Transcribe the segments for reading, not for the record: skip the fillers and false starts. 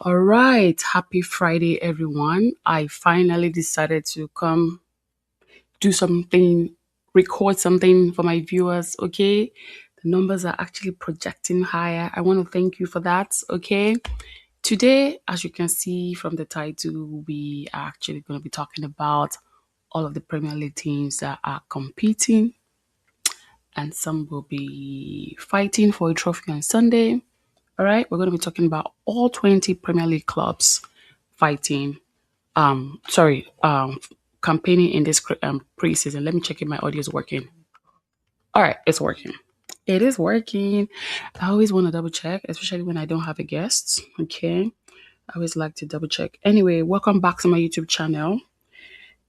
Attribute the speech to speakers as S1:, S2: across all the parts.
S1: All right, happy Friday, everyone. I finally decided to come do something, record something for my viewers, okay? The numbers are actually projecting higher. I want to thank you for that, okay? Today, as you can see from the title, we are actually going to be talking about all of the Premier League teams that are competing, and some will be fighting for a trophy on Sunday. All right, we're going to be talking about all 20 Premier League clubs fighting sorry, campaigning in this preseason. Let me check if my audio is working. All right, it's working. It is working. I always want to double check, especially when I don't have a guest. Okay, I always like to double check. Anyway, welcome back to my YouTube channel.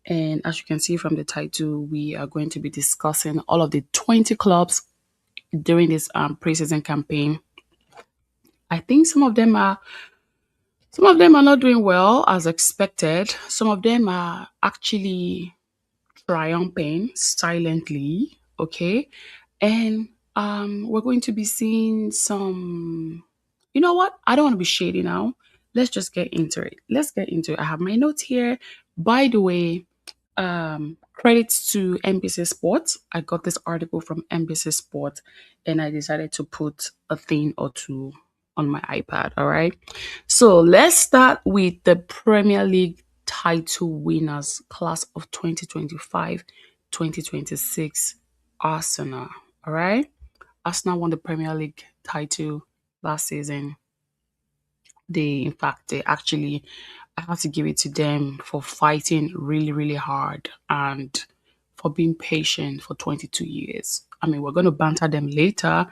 S1: And as you can see from the title, we are going to be discussing all of the 20 clubs during this preseason campaign. I think some of them are not doing well as expected. Some of them are actually triumphing silently, okay? And we're going to be seeing some, you know what? I don't want to be shady now. Let's just get into it. Let's get into it. I have my notes here. By the way, credits to NBC Sports. I got this article from NBC Sports and I decided to put a thing or two on my iPad. All right. So let's start with the Premier League title winners class of 2025-2026 Arsenal. All right. Arsenal won the Premier League title last season. In fact, they actually, I have to give it to them for fighting really, really hard and for being patient for 22 years. I mean, we're going to banter them later,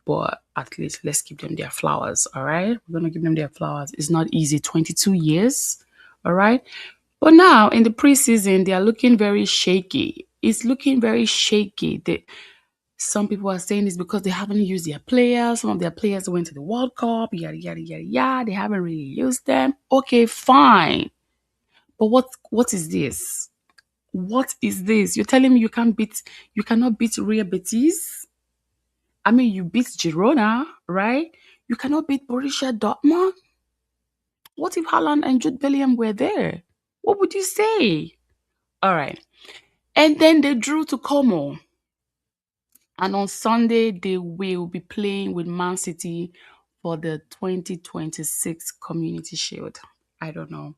S1: but at least let's give them their flowers, all right? We're going to give them their flowers. It's not easy, 22 years, all right? But now in the preseason, they are looking very shaky. It's looking very shaky. Some people are saying it's because they haven't used their players. Some of their players went to the World Cup, yada, yada, yada, yada. They haven't really used them. Okay, fine. But what is this? What is this? You're telling me you cannot beat Real Betis? I mean, you beat Girona, right? You cannot beat Borussia Dortmund? What if Haaland and Jude Bellingham were there? What would you say? All right. And then they drew to Como. And on Sunday, they will be playing with Man City for the 2026 Community Shield. I don't know.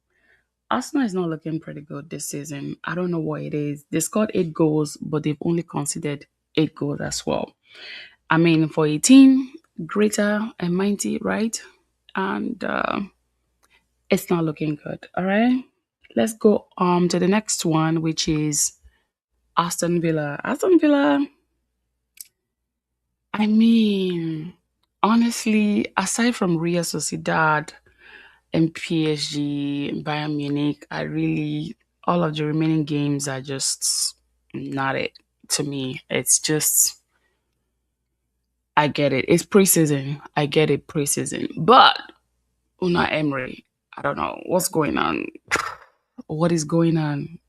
S1: Arsenal is not looking pretty good this season. I don't know what it is. They scored 8 goals, but they've only conceded 8 goals as well. I mean, for a team greater and mighty, right? And it's not looking good. All right. Let's go to the next one, which is Aston Villa. Aston Villa, I mean, honestly, aside from Real Sociedad and PSG and Bayern Munich, all of the remaining games are just not it to me. It's just, I get it. It's preseason. I get it, preseason. But Una Emery, I don't know what's going on. What is going on?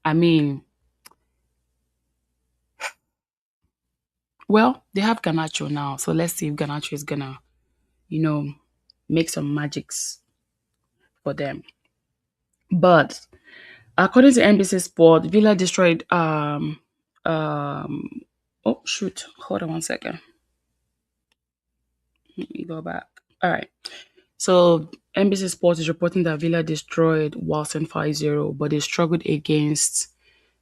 S1: I mean, well, they have Ganacho now. So let's see if Ganacho is gonna, you know, make some magics for them. But according to NBC Sport, Villa destroyed oh shoot, hold on one second. Let me go back. All right. So NBC Sport is reporting that Villa destroyed Walton 5-0, but they struggled against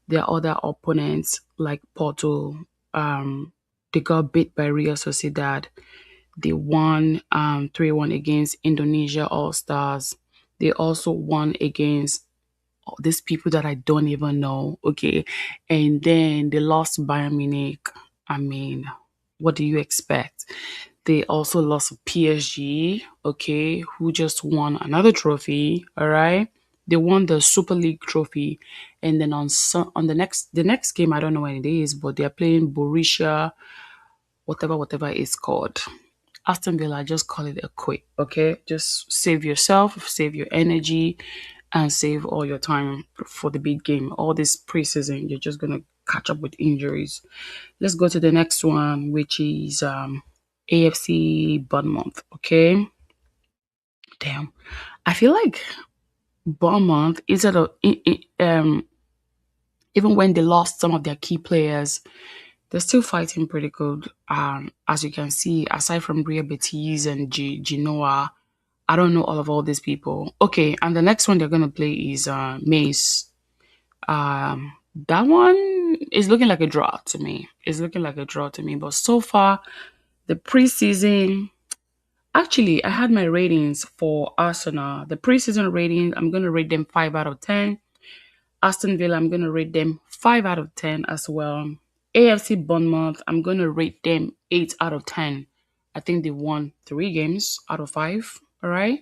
S1: their other opponents like Porto. They got beat by Real Sociedad. They won 3-1 against Indonesia All Stars. They also won against these people that I don't even know. Okay. And then they lost Bayern Munich. I mean, what do you expect? They also lost PSG, okay, who just won another trophy. All right. They won the Super League trophy. And then on the next game, I don't know when it is, but they're playing Borussia, whatever it's called. Aston Villa, just call it a quit, okay? Just save yourself, save your energy, and save all your time for the big game. All this preseason, you're just gonna catch up with injuries. Let's go to the next one, which is AFC Bournemouth, okay? Damn. I feel like Bournemouth, instead of even when they lost some of their key players, they're still fighting pretty good. As you can see, aside from Real Betis and Genoa, I don't know all these people. Okay, and the next one they're gonna play is Mace. That one is looking like a draw to me. It's looking like a draw to me. But so far, the preseason. Actually, I had my ratings for Arsenal. The preseason rating, I'm gonna rate them 5 out of 10. Aston Villa, I'm going to rate them 5 out of 10 as well. AFC Bournemouth, I'm going to rate them 8 out of 10. I think they won 3 games out of 5. All right.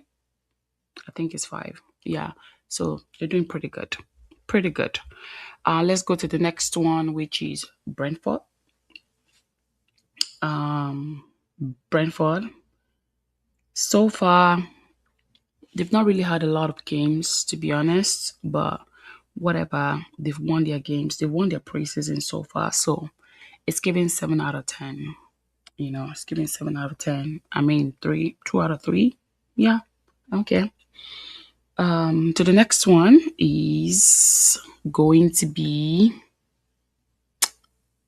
S1: I think it's 5. Yeah. So they're doing pretty good. Pretty good. Let's go to the next one, which is Brentford. Um, Brentford. So far, they've not really had a lot of games, to be honest, but whatever. They've won their games. They've won their preseason so far. So it's giving 7 out of 10. It's giving 7 out of 10. I mean, 2 out of 3. Yeah. Okay. To the next one is going to be,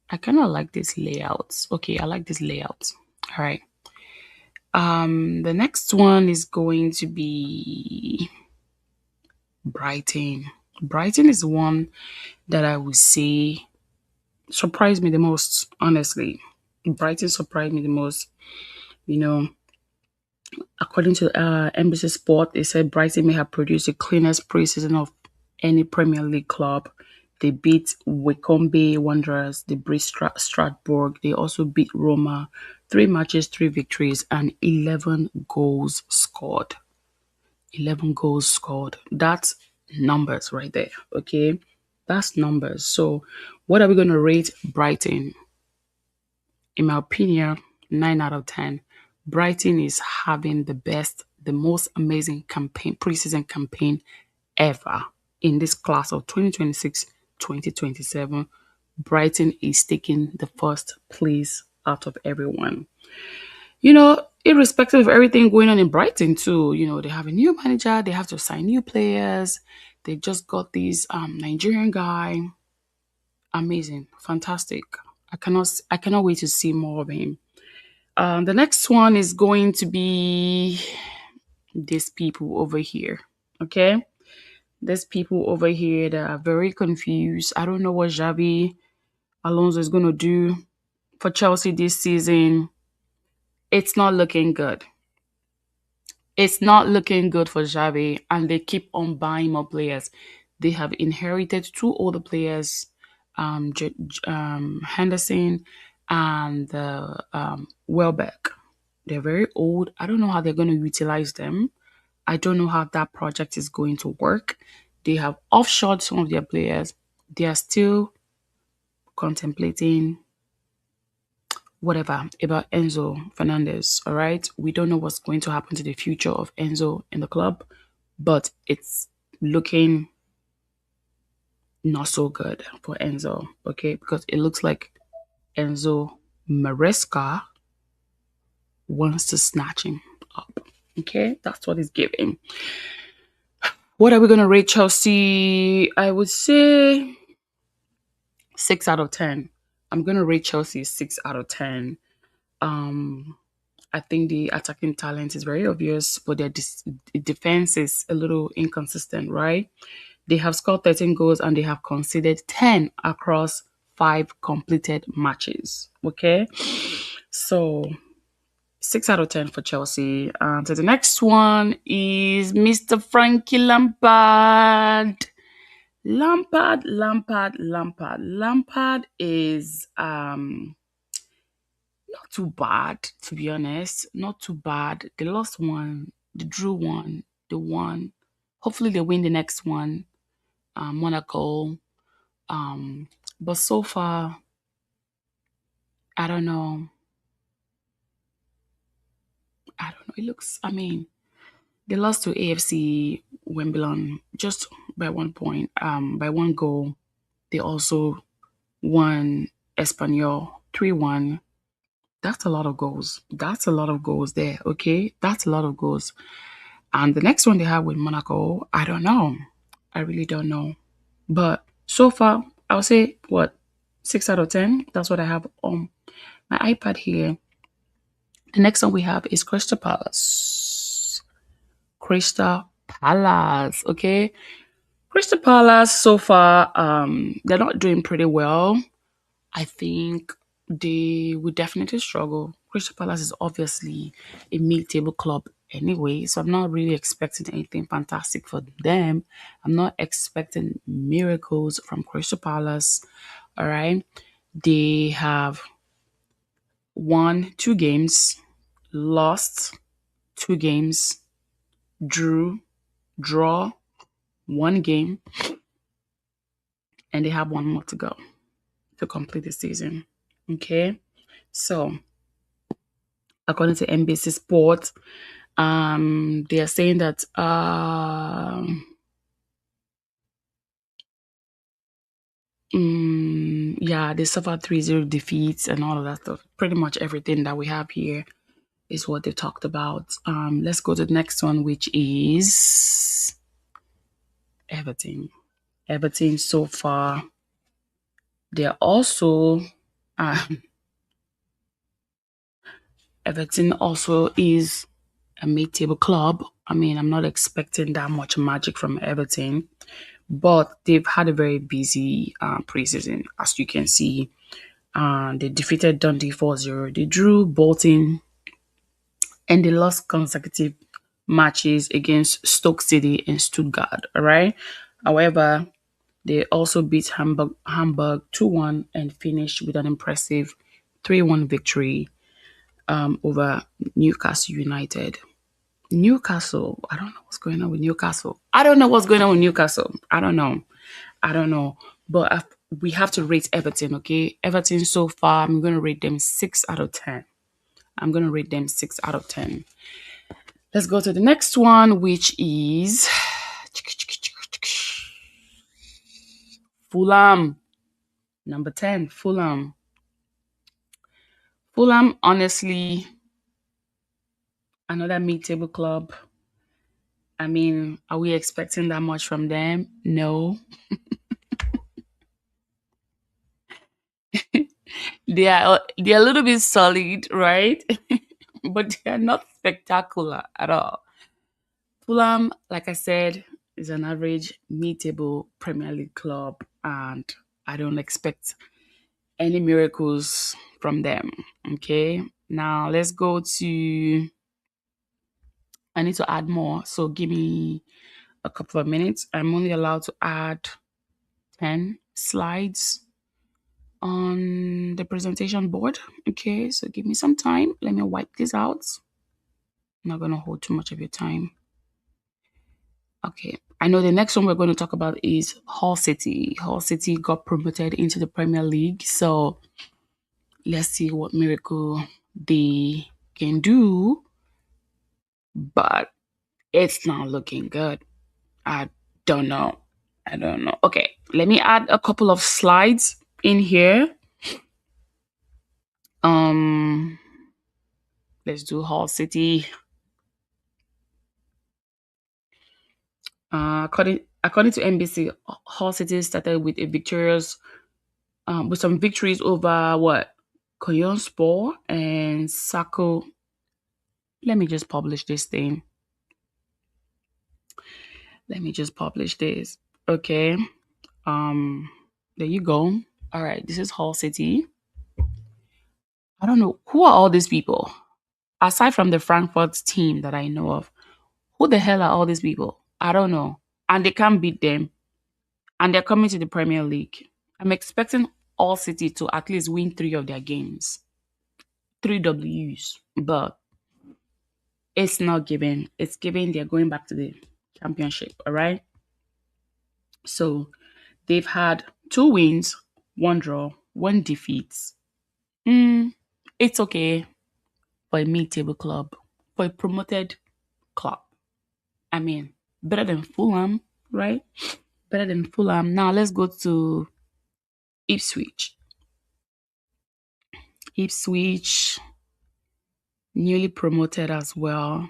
S1: I kind of like this layout. Okay, I like this layout. All right. The next one is going to be Brighton. Brighton is one that I would say surprised me the most, honestly. Brighton surprised me the most. You know, according to NBC Sport, they said Brighton may have produced the cleanest preseason of any Premier League club. They beat Wycombe Wanderers, they beat Strasbourg, they also beat Roma. 3 matches, 3 victories, and 11 goals scored. 11 goals scored. That's numbers right there, okay? That's numbers. So, what are we going to rate Brighton? In my opinion, 9 out of 10. Brighton is having the best, the most amazing campaign, preseason campaign ever in this class of 2026-2027. Brighton is taking the first place out of everyone. Irrespective of everything going on in Brighton too, they have a new manager, they have to sign new players. They just got this Nigerian guy. Amazing, fantastic. I cannot wait to see more of him. The next one is going to be these people over here. Okay, these people over here that are very confused. I don't know what Xavi Alonso is going to do for Chelsea this season. It's not looking good. It's not looking good for Xavi, and they keep on buying more players. They have inherited 2 older players, Henderson and Welbeck. They're very old. I don't know how they're going to utilize them. I don't know how that project is going to work. They have offshored some of their players. They are still contemplating whatever about Enzo Fernandez. All right. We don't know what's going to happen to the future of Enzo in the club, but it's looking not so good for Enzo. Okay. Because it looks like Enzo Maresca wants to snatch him up. Okay. That's what it's giving. What are we going to rate Chelsea? I would say 6 out of 10. I'm going to rate Chelsea 6 out of 10. I think the attacking talent is very obvious, but their defense is a little inconsistent, right? They have scored 13 goals and they have conceded 10 across 5 completed matches. Okay. So 6 out of 10 for Chelsea. So the next one is Mr. Frankie Lampard. Lampard is not too bad, to be honest. Not too bad. They lost one, they drew one, they won. Hopefully they win the next one. Monaco. But so far, I don't know. It looks, they lost to AFC Wimbledon just by 1 point, by 1 goal. They also won Espanyol 3-1. That's a lot of goals. That's a lot of goals there, okay? That's a lot of goals. And the next one they have with Monaco, I don't know. I really don't know. But so far, I would say what, 6 out of 10. That's what I have on my iPad here. The next one we have is Crystal Palace. Crystal Palace. Okay. Crystal Palace so far, they're not doing pretty well. I think they would definitely struggle. Crystal Palace is obviously a mid-table club anyway, so I'm not really expecting anything fantastic for them. I'm not expecting miracles from Crystal Palace. All right, they have won 2 games, lost 2 games, draw 1 game, and they have one more to go to complete the season. Okay, so according to NBC Sports, they are saying that yeah, they suffered 3-0 defeats and all of that stuff. Pretty much everything that we have here is what they talked about. Let's go to the next one, which is Everton. Everton so far, they're also Everton also is a mid-table club. I mean, I'm not expecting that much magic from Everton, but they've had a very busy preseason, as you can see. They defeated Dundee 4-0. They drew Bolton, and they lost consecutive matches against Stoke City and Stuttgart. All right. However, they also beat Hamburg 2-1 and finished with an impressive 3-1 victory over Newcastle United. Newcastle, I don't know what's going on with Newcastle. I don't know what's going on with Newcastle. I don't know. I don't know. But we have to rate Everton, okay? Everton so far, I'm going to rate them 6 out of 10. I'm going to rate them 6 out of 10. Let's go to the next one, which is Fulham. Number 10, Fulham. Fulham, honestly, another mid-table club. I mean, are we expecting that much from them? No. They're a little bit solid, right? But they are not spectacular at all. Fulham, like I said, is an average mid-table Premier League club, and I don't expect any miracles from them. Okay, now let's go to. I need to add more, so give me a couple of minutes. I'm only allowed to add 10 slides on the presentation board. Okay, so give me some time. Let me wipe this out. I'm not going to hold too much of your time. Okay, I know the next one we're going to talk about is Hull City. Hull City got promoted into the Premier League, so let's see what miracle they can do. But it's not looking good. I don't know. I don't know. Okay, let me add a couple of slides in here. Um, let's do Hull City. According to NBC, Hull City started with a victorious, with some victories over what, Konyospor and Sako. Let me just publish this thing. Let me just publish this. Okay. There you go. All right. This is Hull City. I don't know who are all these people aside from the Frankfurt team that I know of. Who the hell are all these people? I don't know. And they can't beat them. And they're coming to the Premier League. I'm expecting All City to at least win 3 of their games. 3 Ws. But it's not given. It's given they're going back to the championship. All right. So they've had 2 wins, 1 draw, 1 defeat. It's okay for a mid-table club, for a promoted club. I mean, better than Fulham, right? Better than Fulham. Now let's go to Ipswich. Ipswich, newly promoted as well.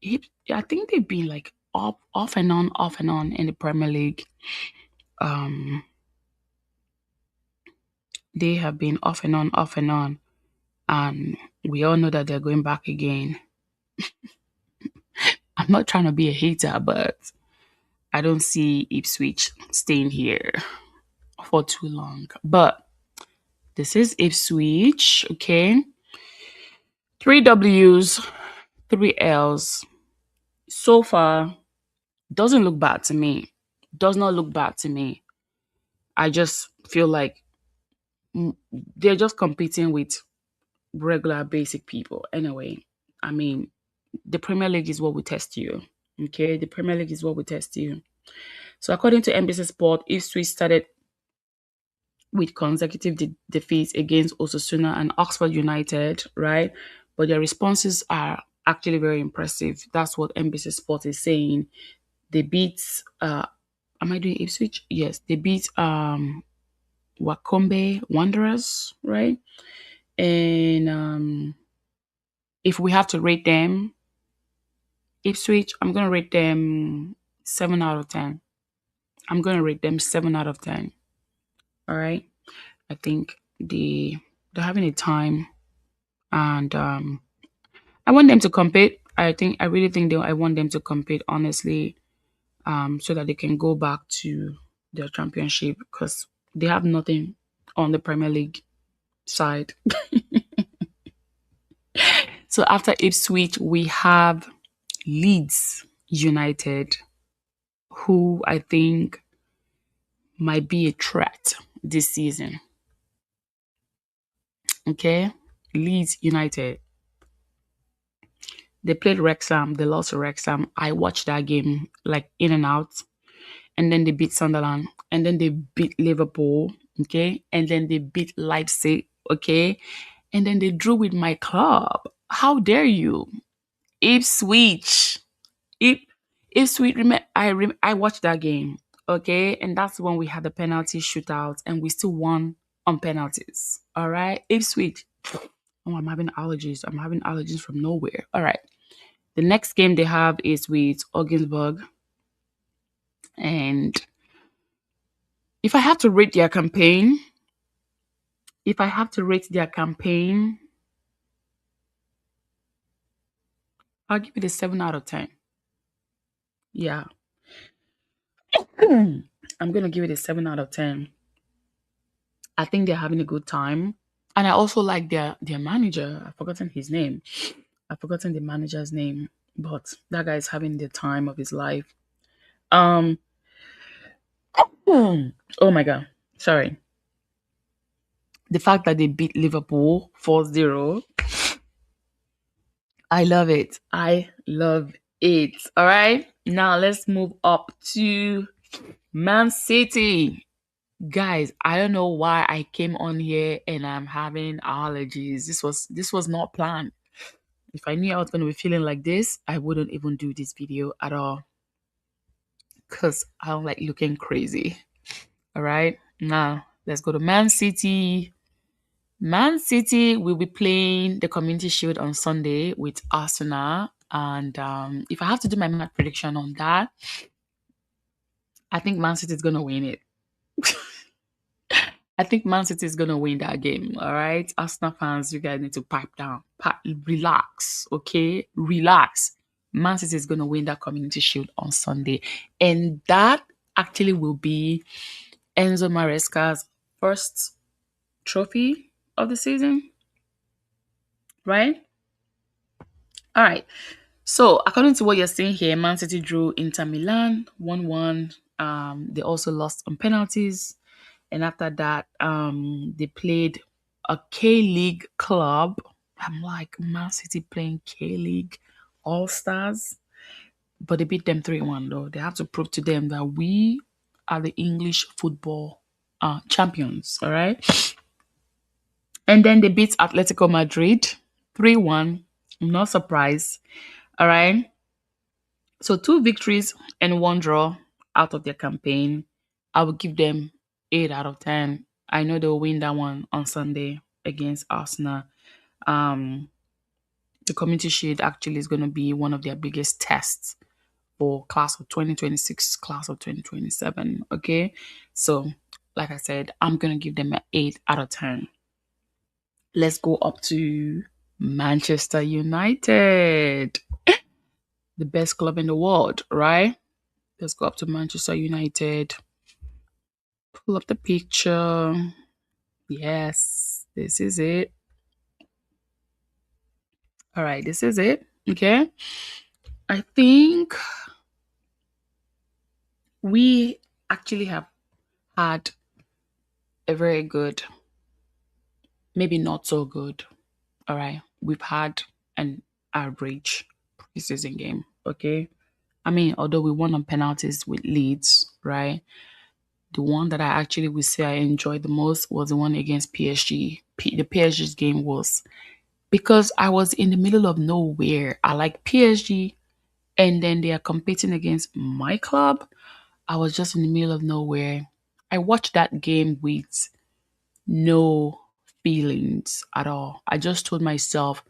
S1: I think they've been like off and on in the Premier League. Um, they have been off and on, and we all know that they're going back again. I'm not trying to be a hater, but I don't see Ipswich staying here for too long. But this is Ipswich, okay? Three W's, three L's. So far, doesn't look bad to me. Does not look bad to me. I just feel like mm, they're just competing with regular basic people. Anyway, I mean, the Premier League is what we test you. Okay, the Premier League is what we test you. So according to NBC Sport, Ipswich started with consecutive defeats against Osasuna and Oxford United, right? But their responses are actually very impressive. That's what NBC Sport is saying. They beat am I doing Ipswich? Yes, they beat Wakombe Wanderers, right? And if we have to rate them, Ipswich, I'm gonna rate them 7 out of 10. I'm gonna rate them 7 out of 10. All right. I think they're having a time, and I want them to compete. I really think I want them to compete honestly, so that they can go back to their championship because they have nothing on the Premier League side. So after Ipswich, we have Leeds United, who I think might be a threat this season. Okay, Leeds United. They played Wrexham. They lost to Wrexham. I watched that game like in and out. And then they beat Sunderland. And then they beat Liverpool. Okay. And then they beat Leipzig. Okay. And then they drew with my club. How dare you? Ipswich. Ip, Ipswich. I watched that game. Okay. And that's when we had the penalty shootout and we still won on penalties. All right. Ipswich. Oh, I'm having allergies. I'm having allergies from nowhere. All right. The next game they have is with Augsburg. And if I have to rate their campaign, I'll give it a 7 out of 10. Yeah. I'm gonna give it a 7 out of 10. I think they're having a good time. And I also like their manager. I've forgotten his name. I've forgotten the manager's name. But that guy is having the time of his life. Um oh my god. Sorry. The fact that they beat Liverpool 4-0, I love it. I love it. All right. Now let's move up to Man City. Guys, I don't know why I came on here and I'm having allergies. This was not planned. If I knew I was going to be feeling like this, I wouldn't even do this video at all cuz I don't like looking crazy. All right? Now, let's go to Man City. Man City will be playing the Community Shield on Sunday with Arsenal. And if I have to do my math prediction on that, I think Man City is going to win it. I think Man City is going to win that game. All right. Arsenal fans, you guys need to pipe down. Relax. Okay. Relax. Man City is going to win that Community Shield on Sunday. And that actually will be Enzo Maresca's first trophy of the season. Right? All right. So, according to what you're seeing here, Man City drew Inter Milan 1-1. They also lost on penalties. And after that, they played a K League club. I'm like, Man City playing K League All Stars. But they beat them 3-1, though. They have to prove to them that we are the English football champions. All right. And then they beat Atletico Madrid 3-1. No surprise. All right. So 2 victories and 1 draw out of their campaign. I will give them 8 out of 10. I know they'll win that one on Sunday against Arsenal. Um, The Community Shield actually is going to be one of their biggest tests for class of 2026, class of 2027. Okay. So, like I said, I'm going to give them an 8 out of 10. Let's go up to Manchester United, the best club in the world, right? Let's go up to Manchester United. Pull up the picture. Yes, this is it. All right, this is it. Okay. I think we actually have had a very good, maybe not so good. All right. We've had an average preseason game. Okay. I mean, although we won on penalties with Leeds, right? The one that I actually would say I enjoyed the most was the one against PSG. The PSG's game was because I was in the middle of nowhere. I like PSG, and then they are competing against my club. I was just in the middle of nowhere. I watched that game with no feelings at all. I just told myself,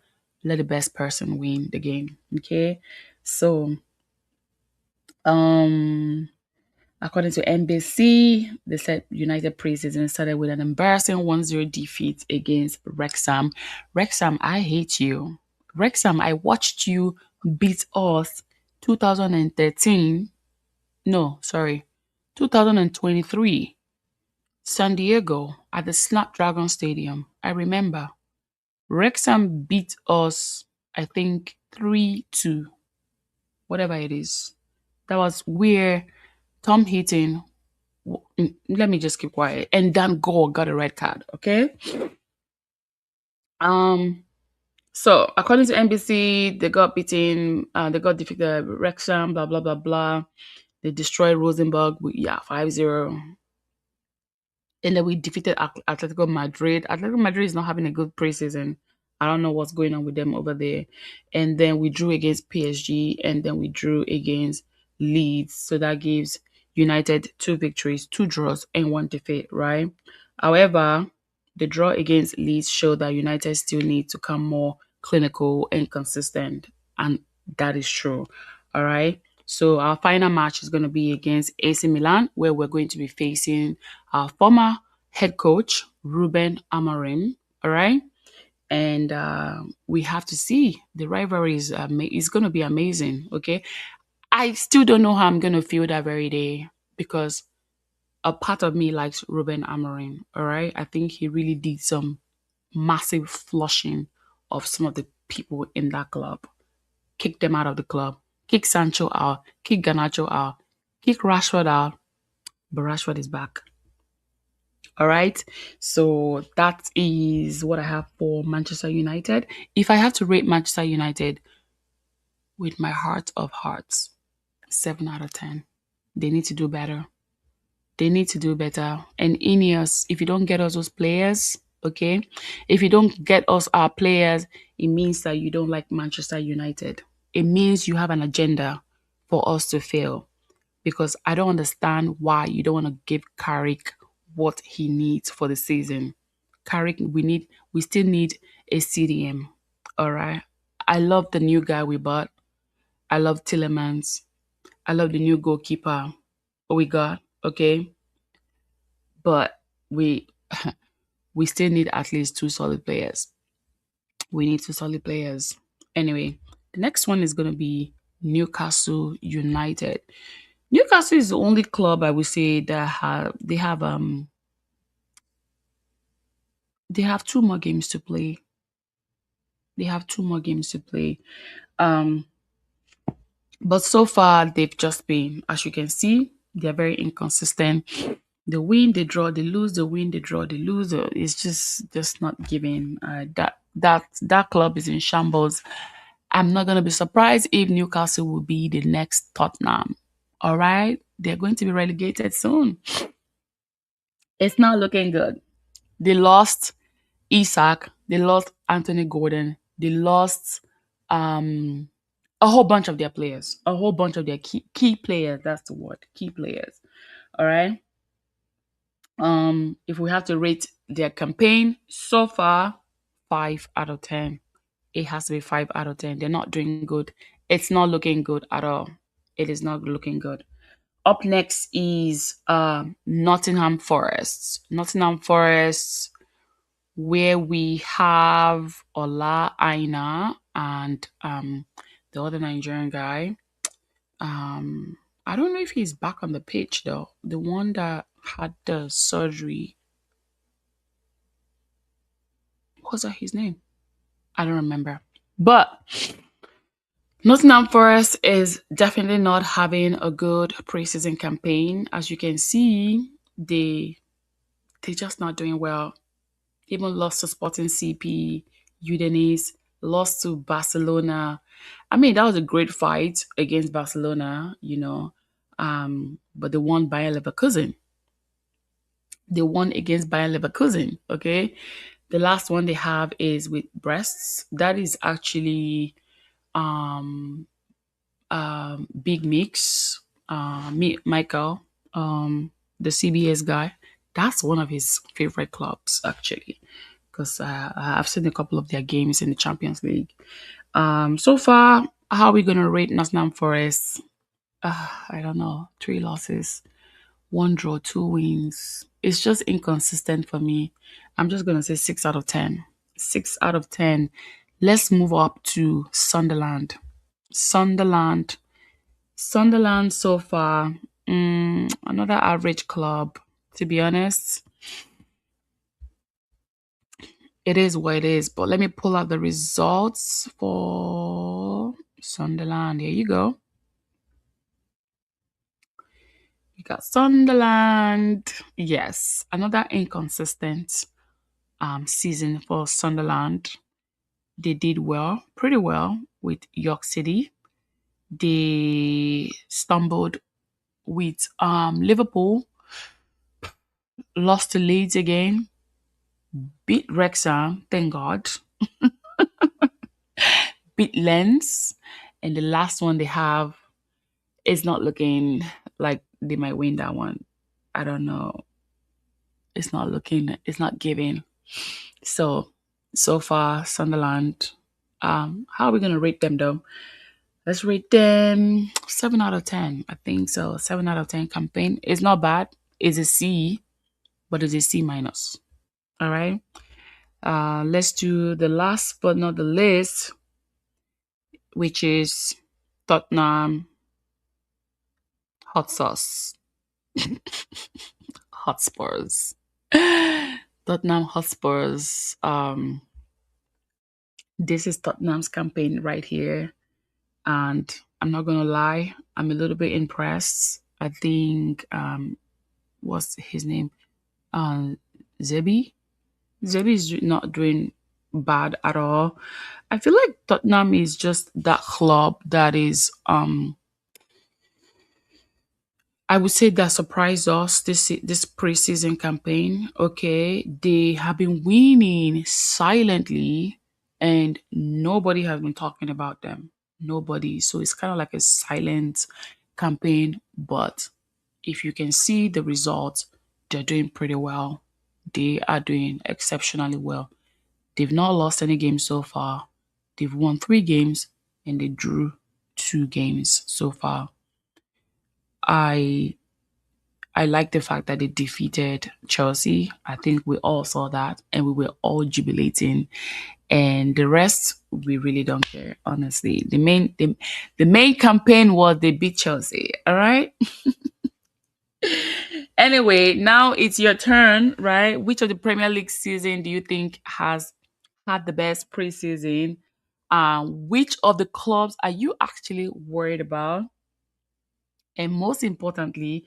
S1: let the best person win the game. Okay. So, um, according to NBC, they said United preseason started with an embarrassing 1-0 defeat against Wrexham. Wrexham, I hate you. Wrexham, I watched you beat us 2013. No, sorry, 2023. San Diego at the Snapdragon Stadium. I remember. Wrexham beat us, I think, 3-2, whatever it is. That was where Tom Heaton, let me just keep quiet, and Dan Gore got a red card, okay? Um, so according to NBC, they got beaten, they got defeated by Wrexham, blah, blah, blah, blah. They destroyed Rosenborg, yeah, 5-0. And then we defeated Atletico Madrid. Atletico Madrid is not having a good preseason. I don't know what's going on with them over there. And then we drew against PSG, and then we drew against Leeds. So that gives United 2 victories, 2 draws, and 1 defeat, right? However, the draw against Leeds showed that United still need to come more clinical and consistent. And that is true. All right. So our final match is going to be against AC Milan, where we're going to be facing our former head coach, Ruben Amorim. All right. And we have to see. The rivalry is going to be amazing. Okay. I still don't know how I'm going to feel that very day because a part of me likes Ruben Amorim. All right. I think he really did some massive flushing of some of the people in that club. Kick them out of the club. Kick Sancho out. Kick Garnacho out. Kick Rashford out. But Rashford is back. All right. So that is what I have for Manchester United. If I have to rate Manchester United with my heart of hearts, 7 out of 10. They need to do better. They need to do better. And Ineos, if you don't get us those players, okay, if you don't get us our players, it means that you don't like Manchester United. It means you have an agenda for us to fail. Because I don't understand why you don't want to give Carrick what he needs for the season. Carrick, we still need a CDM. All right. I love the new guy we bought. I love Tillemans. I love the new goalkeeper we got. Okay. But we we still need at least 2 solid players. We need 2 solid players. Anyway, the next one is gonna be Newcastle United. Newcastle is the only club I would say that they have 2 more games to play. They have 2 more games to play. Um, but so far they've just been, as you can see, they're very inconsistent. They win, they draw, they lose, they win, they draw, they lose. It's just not giving. That club is in shambles. I'm not gonna be surprised if Newcastle will be the next Tottenham. All right, they're going to be relegated soon. It's not looking good. They lost Isak, they lost Anthony Gordon, they lost um a whole bunch of their players, a whole bunch of their key players. That's the word, key players. All right. If we have to rate their campaign so far, 5 out of 10. it has to be 5 out of 10. They're not doing good. It's not looking good at all. It is not looking good. Up next is Nottingham Forest. Nottingham Forest, where we have Ola Aina and the other Nigerian guy. I don't know if he's back on the pitch though. The one that had the surgery. What was that his name? I don't remember. But Nottingham Forest is definitely not having a good preseason campaign. As you can see, they're just not doing well. Even lost to Sporting CP, Udinese, lost to Barcelona. I mean, that was a great fight against Barcelona, but they won Bayer Leverkusen. They won against Bayer Leverkusen, okay? The last one they have is with Brests. That is actually um Big Mix, Michael, the CBS guy. That's one of his favorite clubs actually, because I've seen a couple of their games in the Champions League. So far, how are we gonna rate Nottingham Forest? I don't know. 3 losses, 1 draw, 2 wins. It's just inconsistent for me. I'm just gonna say 6 out of 10. 6 out of 10. Let's move up to Sunderland. Sunderland. Sunderland so far, another average club. To be honest, it is what it is. But let me pull out the results for Sunderland. Here you go. You got Sunderland. Yes, another inconsistent season for Sunderland. They did well, pretty well with York City. They stumbled with Liverpool, lost to Leeds again, beat Wrexham, thank God, beat Lens, and the last one they have is not looking like they might win that one. I don't know. It's not giving. So far, Sunderland. How are we gonna rate them though? Let's rate them 7 out of 10. I think so. 7 out of 10 campaign. It's not bad. It's a C, but it's a C minus. All right. Let's do the last but not the least, which is Tottenham hot sauce. Hotspurs. Tottenham Hotspurs. This is Tottenham's campaign right here. And I'm not gonna lie, I'm a little bit impressed. I think what's his name? Zebi. Zebi is not doing bad at all. I feel like Tottenham is just that club that is I would say that surprised us this preseason campaign. Okay, they have been winning silently, and nobody has been talking about them. Nobody. So it's kind of like a silent campaign. But if you can see the results, they're doing pretty well. They are doing exceptionally well. They've not lost any games so far. They've won 3 games and they drew 2 games so far. I I like the fact that they defeated Chelsea. I think we all saw that and we were all jubilating. And the rest, we really don't care, honestly. The main campaign was they beat Chelsea. All right. Anyway, now it's your turn, right? Which of the Premier League season do you think has had the best preseason? Which of the clubs are you actually worried about? And most importantly,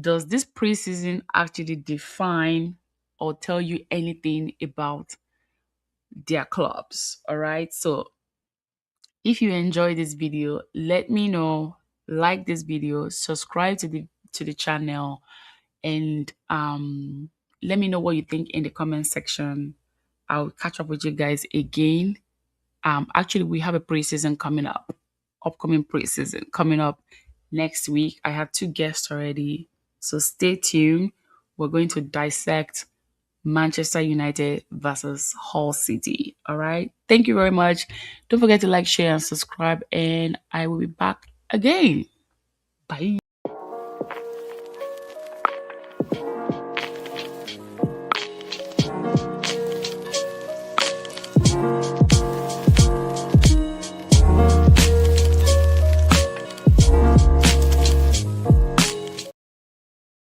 S1: does this preseason actually define or tell you anything about their clubs? All right. So if you enjoyed this video, let me know, like this video, subscribe to the channel, and let me know what you think in the comment section. I'll catch up with you guys again. Actually, we have a preseason coming up, upcoming preseason coming up next week. I have 2 guests already, so stay tuned. We're going to dissect Manchester United versus Hull City. All right. Thank you very much. Don't forget to like, share, and subscribe. And I will be back again. Bye.